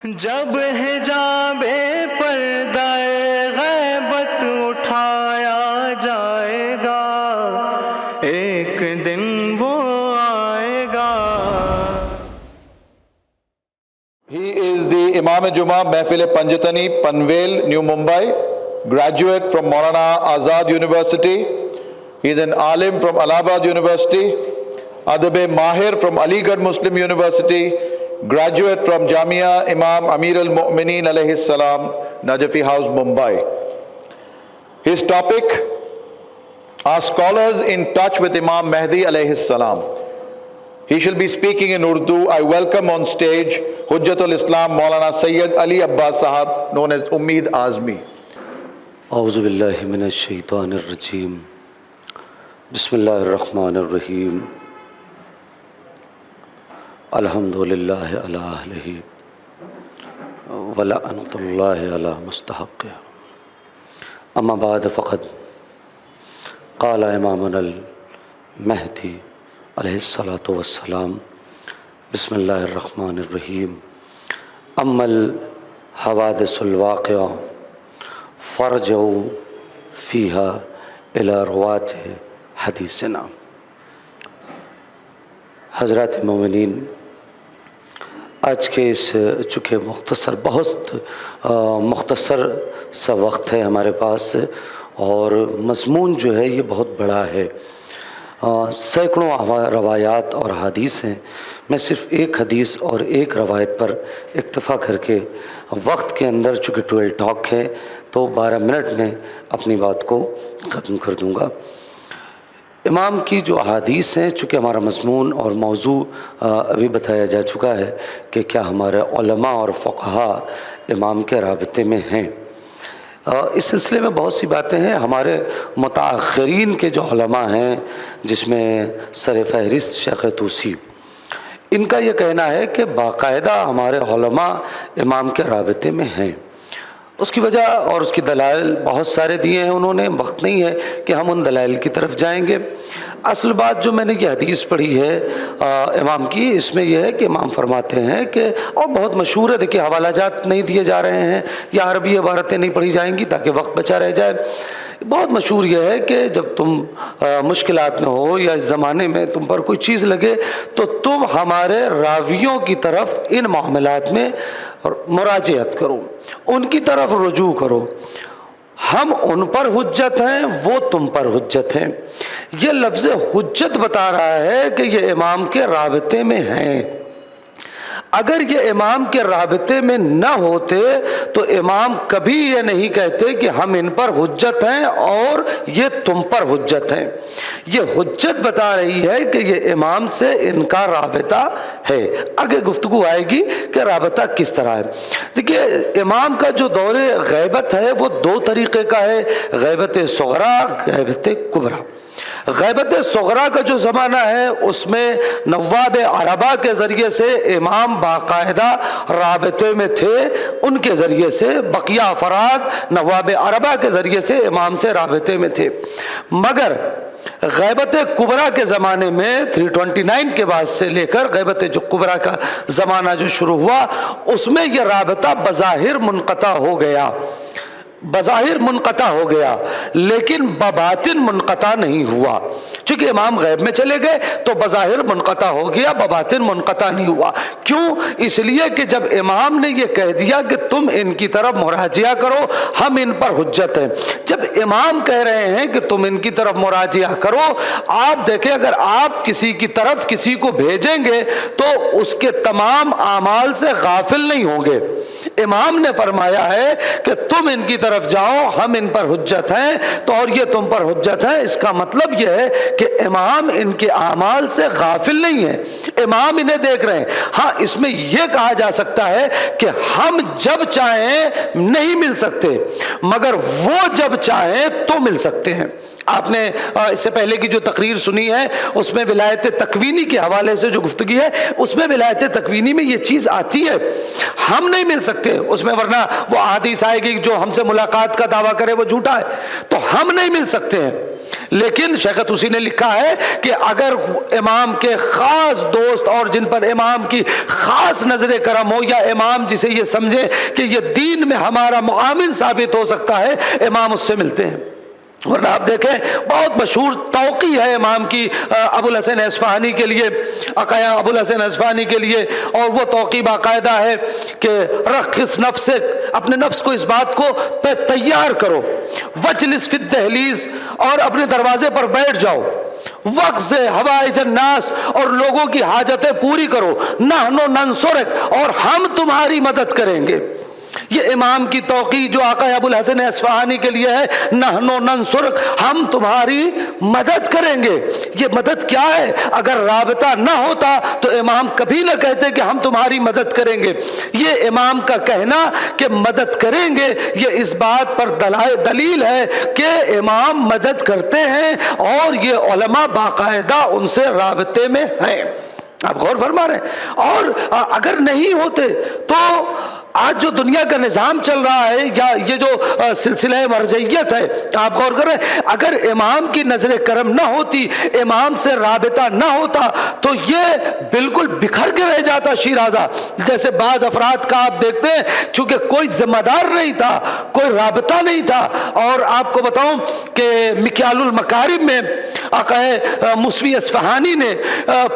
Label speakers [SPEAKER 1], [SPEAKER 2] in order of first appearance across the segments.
[SPEAKER 1] جب حجاب پردہ غیبت اٹھایا جائے گا، ایک دن وہ آئے گا۔
[SPEAKER 2] He is the Imam Jummah Mahfil Panjatani, Panvel, New Mumbai, graduate from Maulana Azad University. He is an alim from Allahabad University, Adab Mahir from Aligarh Muslim University, graduate from Jamia Imam Amir al-Mu'mineen alayhi salam, Najafi House, Mumbai. His topic, are scholars in touch with Imam Mahdi alayhi salam? He shall be speaking in Urdu. I welcome on stage Hujjatul Islam Maulana Sayyid Ali Abbas Sahab, known as Ummeed Azmi.
[SPEAKER 3] اعوذ باللہ من الشیطان الرجیم، بسم اللہ الرحمن الرحیم، الحمد للہ علی اہلہ ولعنۃ اللہ علی مستحقہ، اما بعد فقد قال امامنا المہدی علیہ الصلاۃ والسلام، بسم اللہ الرحمن الرحیم، اما الحوادث الواقعہ فرجعوا فیہا الی روات حدیثنا۔ حضرات مومنین، آج کے اس چونکہ بہت مختصر سا وقت ہے ہمارے پاس، اور مضمون جو ہے یہ بہت بڑا ہے، سینکڑوں روایات اور حدیث ہیں۔ میں صرف ایک حدیث اور ایک روایت پر اکتفا کر کے وقت کے اندر، چونکہ 12 ٹاک ہے تو 12 منٹ میں اپنی بات کو ختم کر دوں گا۔ امام کی جو احادیث ہیں، چونکہ ہمارا مضمون اور موضوع ابھی بتایا جا چکا ہے کہ کیا ہمارے علماء اور فقہا امام کے رابطے میں ہیں، اس سلسلے میں بہت سی باتیں ہیں۔ ہمارے متاخرین کے جو علماء ہیں، جس میں سر فہرست شیخ طوسی، ان کا یہ کہنا ہے کہ باقاعدہ ہمارے علماء امام کے رابطے میں ہیں۔ اس کی وجہ اور اس کی دلائل بہت سارے دیے ہیں انہوں نے، وقت نہیں ہے کہ ہم ان دلائل کی طرف جائیں گے۔ اصل بات جو میں نے یہ حدیث پڑھی ہے امام کی، اس میں یہ ہے کہ امام فرماتے ہیں کہ، اور بہت مشہور ہے، دیکھیے حوالہ جات نہیں دیے جا رہے ہیں یا عربی عبارتیں نہیں پڑھی جائیں گی تاکہ وقت بچا رہ جائے۔ بہت مشہور یہ ہے کہ جب تم مشکلات میں ہو یا اس زمانے میں تم پر کوئی چیز لگے تو تم ہمارے راویوں کی طرف ان معاملات میں مراجعت کرو، ان کی طرف رجوع کرو، ہم ان پر حجت ہیں، وہ تم پر حجت ہیں۔ یہ لفظ حجت بتا رہا ہے کہ یہ امام کے رابطے میں ہیں۔ اگر یہ امام کے رابطے میں نہ ہوتے تو امام کبھی یہ نہیں کہتے کہ ہم ان پر حجت ہیں اور یہ تم پر حجت ہیں۔ یہ حجت بتا رہی ہے کہ یہ امام سے ان کا رابطہ ہے۔ آگے گفتگو آئے گی کہ رابطہ کس طرح ہے۔ دیکھیے، امام کا جو دور غیبت ہے وہ 2 طریقے کا ہے، غیبت صغریٰ، غیبت کبریٰ۔ غیبت صغریٰ کا جو زمانہ ہے اس میں نواب عربہ کے ذریعے سے امام باقاعدہ رابطے میں تھے، ان کے ذریعے سے بقیہ افراد نواب عربہ کے ذریعے سے امام سے رابطے میں تھے۔ مگر غیبت کبریٰ کے زمانے میں 329 کے بعد سے لے کر غیبت جو کبریٰ کا زمانہ جو شروع ہوا، اس میں یہ رابطہ بظاہر منقطع ہو گیا، لیکن بباطن منقطع نہیں ہوا۔ چونکہ امام غیب میں چلے گئے تو بظاہر منقطع ہو گیا، بباطن منقطع نہیں ہوا۔ کیوں؟ اس لیے کہ جب امام نے یہ کہہ دیا کہ تم ان کی طرف مراجعہ کرو، ہم ان پر حجت ہیں، جب امام کہہ رہے ہیں کہ تم ان کی طرف مراجعہ کرو، آپ دیکھیں اگر آپ کسی کی طرف کسی کو بھیجیں گے تو اس کے تمام اعمال سے غافل نہیں ہوں گے۔ امام نے فرمایا ہے کہ تم ان کی طرف جاؤ، ہم ان پر حجت ہیں، تو اور یہ تم پر حجت ہے، اس کا مطلب یہ ہے کہ امام ان کے اعمال سے غافل نہیں ہے، امام انہیں دیکھ رہے ہیں۔ ہاں، اس میں یہ کہا جا سکتا ہے کہ ہم جب چاہیں نہیں مل سکتے، مگر وہ جب چاہیں تو مل سکتے ہیں۔ آپ نے اس سے پہلے کی جو تقریر سنی ہے اس میں ولایت تکوینی کے حوالے سے جو گفتگی ہے، اس میں ولایت تکوینی میں یہ چیز آتی ہے، ہم نہیں مل سکتے اس میں، ورنہ وہ حدیث آئے گی جو ہم سے ملاقات کا دعویٰ کرے وہ جھوٹا ہے، تو ہم نہیں مل سکتے ہیں۔ لیکن شیخ طوسی نے لکھا ہے کہ اگر امام کے خاص دوست اور جن پر امام کی خاص نظر کرم ہو، یا امام جسے یہ سمجھے کہ یہ دین میں ہمارا معاون ثابت ہو سکتا ہے، امام اس سے ملتے ہیں۔ ورنہ آپ دیکھیں بہت مشہور توقی ہے امام کی ابو الحسن اصفہانی کے لیے، عقایا ابو الحسن اصفہانی کے لیے، اور وہ توقی باقاعدہ ہے کہ رخص نفسک، اپنے نفس کو اس بات کو تیار کرو، وجلس فی الدہلیز، اور اپنے دروازے پر بیٹھ جاؤ، وقت حوائج الناس، اور لوگوں کی حاجتیں پوری کرو، نحن ننصرک، اور ہم تمہاری مدد کریں گے۔ یہ امام کی توقی جو آقا ابو الحسن اصفہانی کے لیے ہے، نحن ننصرک، ہم تمہاری مدد کریں گے۔ یہ مدد کیا ہے؟ اگر رابطہ نہ ہوتا تو امام کبھی نہ کہتے کہ ہم تمہاری مدد کریں گے۔ یہ امام کا کہنا کہ مدد کریں گے، یہ اس بات پر دلیل ہے کہ امام مدد کرتے ہیں، اور یہ علماء باقاعدہ ان سے رابطے میں ہیں۔ آپ غور فرما رہے ہیں؟ اور اگر نہیں ہوتے تو آج جو دنیا کا نظام چل رہا ہے، یا یہ جو سلسلہ مرجعیت ہے، آپ غور کر رہے ہیں، اگر امام کی نظر کرم نہ ہوتی، امام سے رابطہ نہ ہوتا، تو یہ بالکل بکھر کے رہ جاتا شیرازہ۔ جیسے بعض افراد کا آپ دیکھتے ہیں، چونکہ کوئی ذمہ دار نہیں تھا، کوئی رابطہ نہیں تھا۔ اور آپ کو بتاؤں کہ مکیال المکارم میں آقا موسوی اصفہانی نے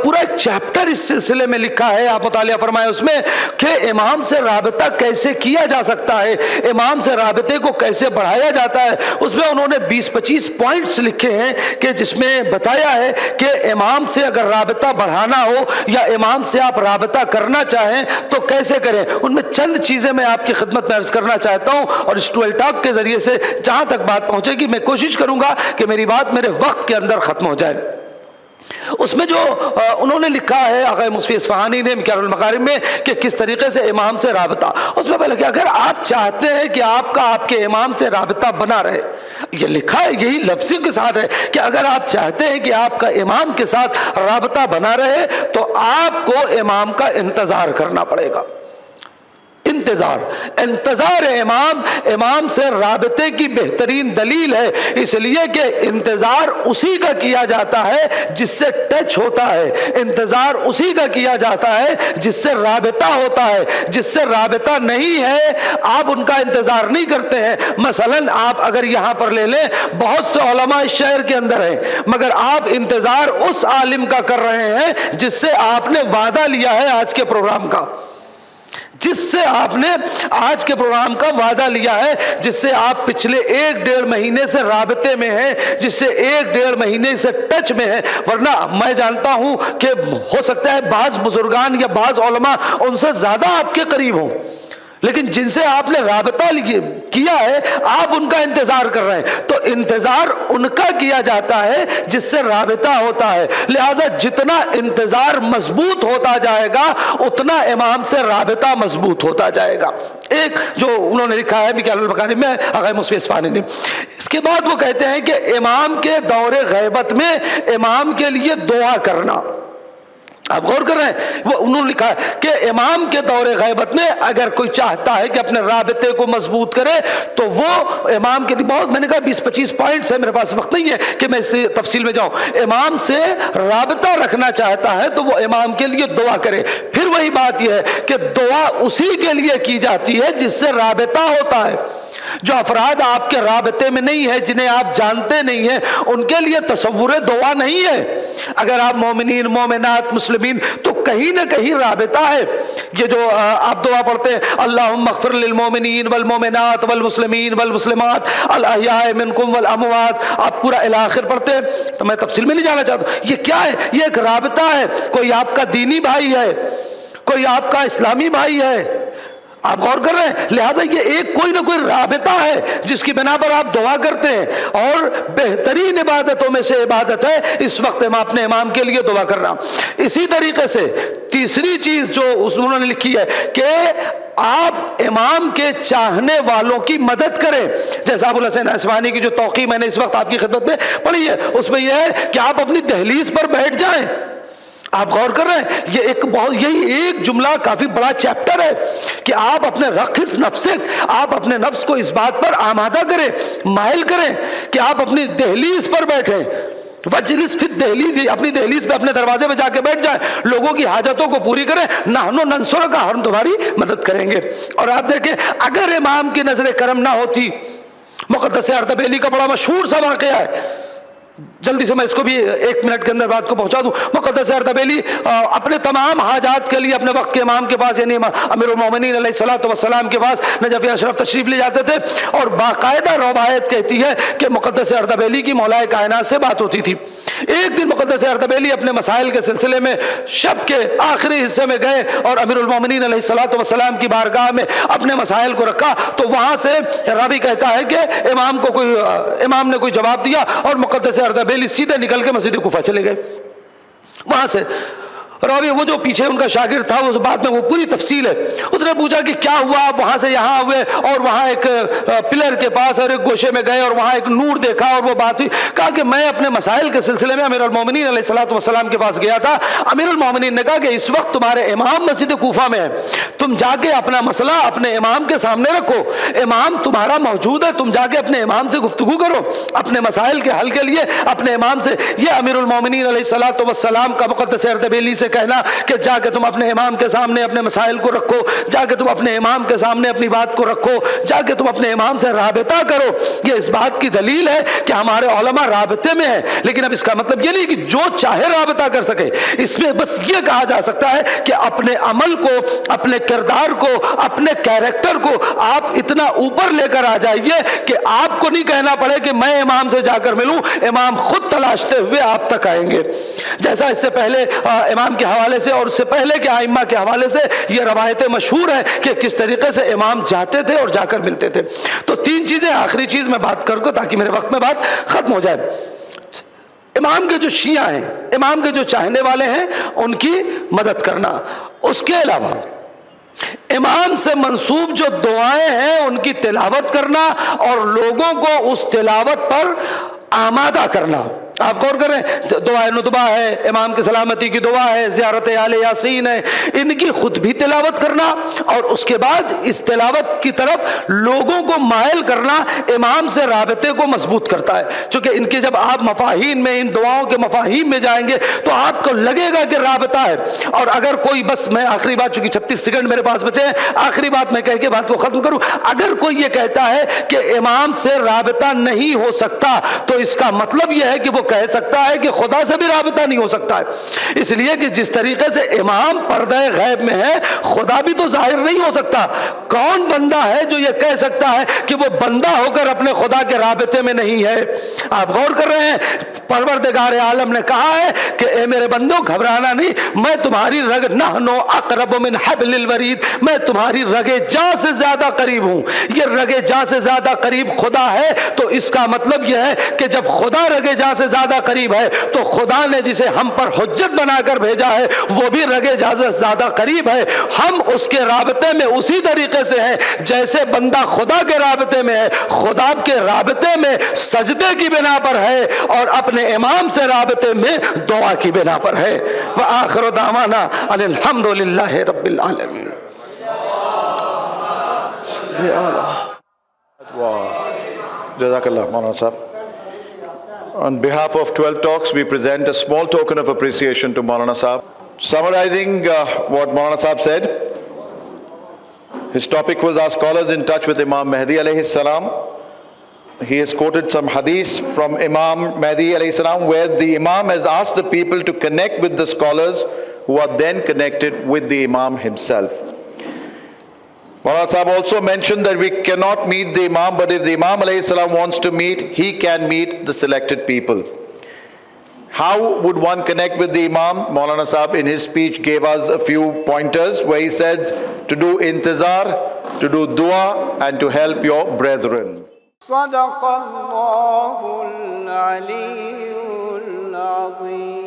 [SPEAKER 3] پورا ایک چیپٹر اس سلسلے میں لکھا ہے، آپ مطالعہ فرمائے اس میں، کہ امام سے رابطہ کیسے کیا جا سکتا ہے، امام سے رابطے کو کیسے بڑھایا جاتا ہے۔ اس میں انہوں نے 20-25 پوائنٹس لکھے ہیں کہ جس میں بتایا ہے کہ امام سے اگر رابطہ بڑھانا ہو، یا امام سے آپ رابطہ کرنا چاہیں تو کیسے کریں۔ ان میں چند چیزیں میں آپ کی خدمت میں عرض کرنا چاہتا ہوں، اور اس ٹویل ٹاک کے ذریعے سے جہاں تک بات پہنچے گی میں کوشش کروں گا کہ میری بات میرے وقت کے اندر ختم ہو جائے۔ اس میں جو انہوں نے لکھا ہے آقا موسوی اصفہانی نے مکیال المکارم میں، کہ کس طریقے سے امام سے رابطہ، اس میں پہلے کہ اگر آپ چاہتے ہیں کہ آپ کے امام سے رابطہ بنا رہے، یہ لکھا ہے یہی لفظی کے ساتھ ہے کہ اگر آپ چاہتے ہیں کہ آپ کا امام کے ساتھ رابطہ بنا رہے تو آپ کو امام کا انتظار کرنا پڑے گا۔ انتظار امام سے رابطے کی بہترین دلیل ہے، اس لیے کہ انتظار اسی کا کیا جاتا ہے جس سے ٹچ ہوتا ہے، انتظار اسی کا کیا جاتا ہے جس سے رابطہ ہوتا ہے۔ جس سے رابطہ نہیں ہے آپ ان کا انتظار نہیں کرتے ہیں۔ مثلا آپ اگر یہاں پر لے لیں، بہت سے علماء اس شہر کے اندر ہیں، مگر آپ انتظار اس عالم کا کر رہے ہیں جس سے آپ نے وعدہ لیا ہے آج کے پروگرام کا، جس سے آپ نے آج کے پروگرام کا وعدہ لیا ہے، جس سے آپ پچھلے 1-1.5 مہینے سے رابطے میں ہیں، جس سے 1-1.5 مہینے سے ٹچ میں ہیں۔ ورنہ میں جانتا ہوں کہ ہو سکتا ہے بعض بزرگان یا بعض علماء ان سے زیادہ آپ کے قریب ہوں، لیکن جن سے آپ نے رابطہ کیا ہے آپ ان کا انتظار کر رہے ہیں، تو انتظار ان کا کیا جاتا ہے جس سے رابطہ ہوتا ہے۔ لہٰذا جتنا انتظار مضبوط ہوتا جائے گا اتنا امام سے رابطہ مضبوط ہوتا جائے گا۔ ایک جو انہوں نے لکھا ہے مکیال المکارم میں آقا موسوی اصفہانی نے، اس کے بعد وہ کہتے ہیں کہ امام کے دور غیبت میں امام کے لیے دعا کرنا۔ آپ غور کر رہے ہیں، وہ انہوں نے لکھا ہے کہ امام کے دور غیبت میں اگر کوئی چاہتا ہے کہ اپنے رابطے کو مضبوط کرے تو وہ امام کے لیے بہت، میں نے کہا 20-25 پوائنٹس ہے، میرے پاس وقت نہیں ہے کہ میں اس تفصیل میں جاؤں۔ امام سے رابطہ رکھنا چاہتا ہے تو وہ امام کے لیے دعا کرے۔ پھر وہی بات یہ ہے کہ دعا اسی کے لیے کی جاتی ہے جس سے رابطہ ہوتا ہے۔ جو افراد آپ کے رابطے میں نہیں ہے، جنہیں آپ جانتے نہیں ہیں، ان کے لیے تصور دعا نہیں ہے۔ اگر آپ مومنین مومنات مسلمین تو کہیں نہ کہیں رابطہ ہے۔ یہ جو آپ دعا پڑھتے ہیں اللہم اغفر للمومنین والمومنات والمسلمین والمسلمات الاحیاء منکم والاموات، آپ پورا الی آخر پڑھتے ہیں، تو میں تفصیل میں نہیں جانا چاہتا۔ یہ کیا ہے؟ یہ ایک رابطہ ہے۔ کوئی آپ کا دینی بھائی ہے، کوئی آپ کا اسلامی بھائی ہے، آپ غور کر رہے ہیں۔ لہٰذا یہ ایک کوئی نہ کوئی رابطہ ہے جس کی بنا پر آپ دعا کرتے ہیں، اور بہترین عبادتوں میں سے عبادت ہے اس وقت اپنے امام کے لیے دعا کرنا۔ اسی طریقے سے تیسری چیز جو انہوں نے لکھی ہے کہ آپ امام کے چاہنے والوں کی مدد کریں۔ جیسا ابو الحسن اصفہانی کی جو توقیع میں نے اس وقت آپ کی خدمت میں پڑھی ہے، اس میں یہ ہے کہ آپ اپنی دہلیز پر بیٹھ جائیں، آپ غور کر رہے ہیں؟ یہ ایک بہت، یہی ایک جملہ کافی بڑا چیپٹر ہے کہ آپ اپنے رخص نفسک، آپ اپنے نفس کو اس بات پر آمادہ کریں، مائل کریں کہ آپ اپنی دہلیز پر بیٹھیں، وجلس فی الدہلیز، اپنی دہلیز پہ، اپنے دروازے پہ جا کے بیٹھ جائیں، لوگوں کی حاجتوں کو پوری کریں، نحن ننصرک، ہم تمہاری مدد کریں گے۔ اور آپ دیکھیں اگر امام کی نظر کرم نہ ہوتی، مقدس اردبیلی کا بڑا مشہور سا واقعہ ہے، جلدی سے میں اس کو بھی 1 منٹ کے اندر بات کو پہنچا دوں۔ مقدس اردبیلی اپنے تمام حاجات کے لیے اپنے وقت کے امام کے پاس، یعنی امیر المومنین علیہ الصلوۃ والسلام کے پاس نجف اشرف تشریف لے جاتے تھے، اور باقاعدہ روایت کہتی ہے کہ مقدس اردبیلی کی مولائے کائنات سے بات ہوتی تھی۔ ایک دن مقدس اردبیلی اپنے مسائل کے سلسلے میں شب کے آخری حصے میں گئے اور امیر المومنین علیہ الصلوۃ والسلام کی بارگاہ میں اپنے مسائل کو رکھا، تو وہاں سے راوی کہتا ہے کہ امام نے کوئی جواب دیا اور مقدس اردبیلی سیدھے نکل کے مسجد کوفہ چلے گئے۔ وہاں سے راوی، وہ جو پیچھے ان کا شاگرد تھا، وہ بعد میں وہ پوری تفصیل ہے، اس نے پوچھا کہ کیا ہوا، آپ وہاں سے یہاں ہوئے اور وہاں ایک پلر کے پاس اور ایک گوشے میں گئے اور وہاں ایک نور دیکھا اور وہ بات ہوئی۔ کہا کہ میں اپنے مسائل کے سلسلے میں امیر المومنین علیہ الصلوۃ والسلام کے پاس گیا تھا، امیر المومنین نے کہا کہ اس وقت تمہارے امام مسجد کوفہ میں ہے، تم جا کے اپنا مسئلہ اپنے امام کے سامنے رکھو، امام تمہارا موجود ہے، تم جا کے اپنے امام سے گفتگو کرو اپنے مسائل کے حل کے لیے اپنے امام سے۔ یہ امیر المومنین علیہ الصلوۃ والسلام کا مقدس اردبیلی سے کہنا کہ جا کے تم اپنے امام کے سامنے اپنے مسائل کو رکھو، جا کے تم اپنے امام کے سامنے اپنی بات کو رکھو، جا کے تم اپنے امام سے رابطہ کرو، یہ اس بات کی دلیل ہے کہ ہمارے علماء رابطے میں ہیں۔ لیکن اب اس کا مطلب یہ نہیں کہ جو چاہے رابطہ کر سکے، اس میں بس یہ کہا جا سکتا ہے کہ اپنے عمل کو، اپنے کردار کو، اپنے کیریکٹر کو آپ اتنا اوپر لے کر آ جائیے کہ آپ کو نہیں کہنا پڑے کہ میں امام سے جا کر ملوں، امام خود تلاشتے ہوئے آپ تک آئیں گے۔ جیسا اس سے پہلے امام کے حوالے سے اور اس سے پہلے کے ائمہ کے حوالے سے یہ روایتیں مشہور ہیں کہ کس طریقے سے امام جاتے تھے اور جا کر ملتے تھے۔ تو 3 چیزیں، آخری چیز میں بات کر کو تاکہ میرے وقت میں بات ختم ہو جائے۔ امام کے جو شیعہ ہیں، امام کے جو چاہنے والے ہیں، ان کی مدد کرنا، اس کے علاوہ امام سے منسوب جو دعائیں ہیں ان کی تلاوت کرنا اور لوگوں کو اس تلاوت پر آمادہ کرنا۔ آپ غور کریں، دعائے ندبہ ہے، امام کی سلامتی کی دعا ہے، زیارت آل یاسین ہے، ان کی خود بھی تلاوت کرنا اور اس کے بعد اس تلاوت کی طرف لوگوں کو مائل کرنا امام سے رابطے کو مضبوط کرتا ہے۔ چونکہ ان کے جب آپ مفاہیم میں، ان دعاؤں کے مفاہیم میں جائیں گے تو آپ کو لگے گا کہ رابطہ ہے۔ اور اگر کوئی، بس میں آخری بات، چونکہ 36 سیکنڈ میرے پاس بچے ہیں، آخری بات میں کہہ کے بات کو ختم کروں، اگر کوئی یہ کہتا ہے کہ امام سے رابطہ نہیں ہو سکتا تو اس کا مطلب یہ ہے کہ وہ کہہ سکتا ہے کہ خدا سے بھی رابطہ نہیں ہو سکتا ہے، اس لیے کہ جس طریقے سے امام پردہ غیب میں ہے، خدا بھی تو ظاہر نہیں ہو سکتا۔ کون بندہ ہے جو یہ کہہ سکتا ہے کہ وہ بندہ ہو کر اپنے خدا کے رابطے میں نہیں ہے؟ آپ غور کر رہے ہیں، پروردگار عالم نے کہا ہے کہ اے میرے بندوں گھبرانا نہیں، میں تمہاری رگ، نحن اقرب من حبل الورید، میں تمہاری رگ جاں سے زیادہ قریب ہوں۔ یہ رگ جاں سے زیادہ قریب خدا ہے، تو اس کا مطلب یہ ہے کہ جب خدا رگ جاں سے زیادہ قریب ہے تو خدا نے جسے ہم پر حجت بنا کر بھیجا ہے وہ بھی رگ جاں سے زیادہ قریب ہے۔ ہم اس کے رابطے میں اسی طریقے سے ہیں جیسے بندہ خدا کے رابطے میں ہے، خدا کے رابطے میں سجدے کی بنا پر ہے اور اپنے امام سے رابطے میں دعا کی بنا پر ہے۔ وآخر دعوانا ان الحمد للہ رب العالمین۔
[SPEAKER 2] جزاک اللہ مولانا صاحب۔ On behalf of 12 Talks, we present a small token of appreciation to Maulana Sahab. Summarizing what Maulana Sahab said, his topic was our scholars in touch with Imam Mahdi alayhi salam. He has quoted some hadith from Imam Mahdi alayhi salam where the Imam has asked the people to connect with the scholars who are then connected with the Imam himself. Maulana Sahab also mentioned that we cannot meet the Imam, but if the Imam alayhi salam wants to meet, he can meet the selected people. How would one connect with the Imam? Maulana Sahab in his speech gave us a few pointers where he said to do intizar, to do dua and to help your brethren.
[SPEAKER 4] Sadaqallahul Aliyyul Azim.